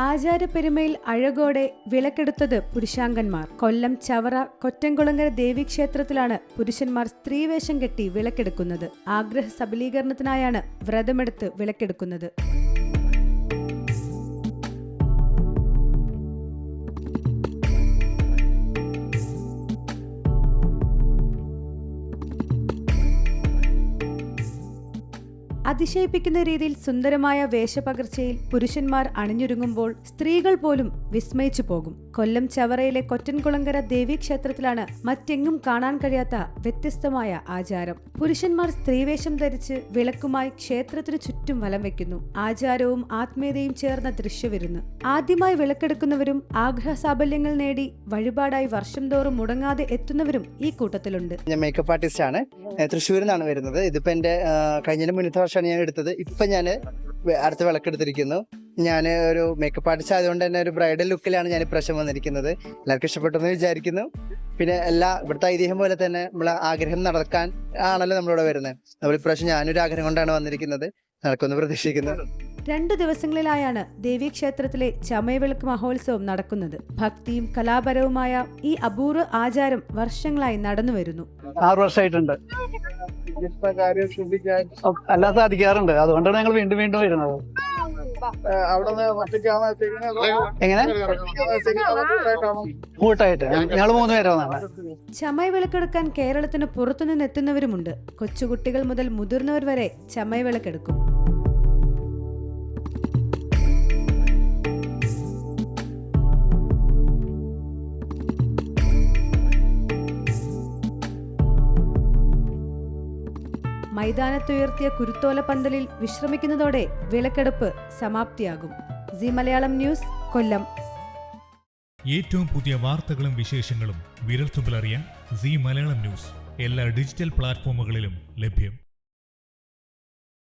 ആചാരപ്പെരുമയിൽ അഴകോടെ വിളക്കെടുത്തത് പുരുഷാങ്കന്മാർ. കൊല്ലം ചവറ കൊറ്റംകുളങ്ങര ദേവീക്ഷേത്രത്തിലാണ് പുരുഷന്മാർ സ്ത്രീവേഷം കെട്ടി വിളക്കെടുക്കുന്നത്. ആഗ്രഹ സബലീകരണത്തിനായാണ് വ്രതമെടുത്ത് വിളക്കെടുക്കുന്നത്. അതിശയിപ്പിക്കുന്ന രീതിയിൽ സുന്ദരമായ വേഷപകർച്ചയിൽ പുരുഷന്മാർ അണിഞ്ഞൊരുങ്ങുമ്പോൾ സ്ത്രീകൾ പോലും വിസ്മയിച്ചു പോകും. കൊല്ലം ചവറയിലെ കൊറ്റൻകുളങ്ങര ദേവീക്ഷേത്രത്തിലാണ് മറ്റെങ്ങും കാണാൻ കഴിയാത്ത വ്യത്യസ്തമായ ആചാരം. പുരുഷന്മാർ സ്ത്രീവേഷം ധരിച്ച് വിളക്കുമായി ക്ഷേത്രത്തിനു ചുറ്റും വലം വയ്ക്കുന്നു. ആചാരവും ആത്മീയതയും ചേർന്ന ദൃശ്യവിരുന്ന്. ആദ്യമായി വിളക്കെടുക്കുന്നവരും ആഗ്രഹ സാഫല്യങ്ങൾ നേടി വഴിപാടായി വർഷം തോറും മുടങ്ങാതെ എത്തുന്നവരും ഈ കൂട്ടത്തിലുണ്ട്. ഞാൻ മേക്കപ്പ് ആർട്ടിസ്റ്റ് ആണ്. തൃശ്ശൂരിൽ നിന്നാണ് വരുന്നത്. ഇതിപ്പോ എന്റെ കഴിഞ്ഞ മുന്നത്തെ വർഷമാണ് ഞാൻ എടുത്തത്. ഇപ്പൊ ഞാൻ അടുത്ത വിളക്കെടുത്തിരിക്കുന്നു. ഞാൻ ഒരു മേക്കപ്പ് ആർട്ടിസ്റ്റ് ആയതുകൊണ്ട് തന്നെ ഒരു ബ്രൈഡൽ ലുക്കിലാണ് ഞാൻ ഇപ്രാവശ്യം വന്നിരിക്കുന്നത്. എല്ലാവർക്കും ഇഷ്ടപ്പെട്ടെന്ന് വിചാരിക്കുന്നു. പിന്നെ ഇവിടുത്തെ ഐതിഹ്യം പോലെ തന്നെ നമ്മളെ ആഗ്രഹം നടക്കാൻ ആണല്ലോ നമ്മളിവിടെ വരുന്നത്. നമ്മൾ ഇപ്രാവശ്യം ഞാനൊരു ആഗ്രഹം കൊണ്ടാണ് വന്നിരിക്കുന്നത്. നടക്കുമെന്ന് പ്രതീക്ഷിക്കുന്നു. 2 ദിവസങ്ങളിലായാണ് ദേവീക്ഷേത്രത്തിലെ ചമയവിളക്ക് മഹോത്സവം നടക്കുന്നത്. ഭക്തിയും കലാപരവുമായ ഈ അപൂർവ ആചാരം വർഷങ്ങളായി നടന്നുവരുന്നു. 6 വർഷമായിട്ടുണ്ട്. എല്ലാം സാധിക്കാറുണ്ട്. അതുകൊണ്ടാണ് ഞങ്ങൾ വീണ്ടും വീണ്ടും വരുന്നത്. എങ്ങനെ കൂട്ടായിട്ട് ഞങ്ങൾ 3 പേരെ വന്നാണ്. ചമയവിളക്കെടുക്കാൻ കേരളത്തിന് പുറത്തുനിന്ന് എത്തുന്നവരുമുണ്ട്. കൊച്ചുകുട്ടികൾ മുതൽ മുതിർന്നവർ വരെ ചമയവിളക്കെടുക്കും. മൈതാനത്തുയർത്തിയ കുരുത്തോല പന്തലിൽ വിശ്രമിക്കുന്നതോടെ വിളക്കെടുപ്പ് സമാപ്തിയാകും. സി മലയാളം ന്യൂസ്, കൊല്ലം. ഏറ്റവും പുതിയ വാർത്തകളും വിശേഷങ്ങളും വിരൽത്തുമ്പിലറിയാൻ സി മലയാളം ന്യൂസ് എല്ലാ ഡിജിറ്റൽ പ്ലാറ്റ്ഫോമുകളിലും ലഭ്യം.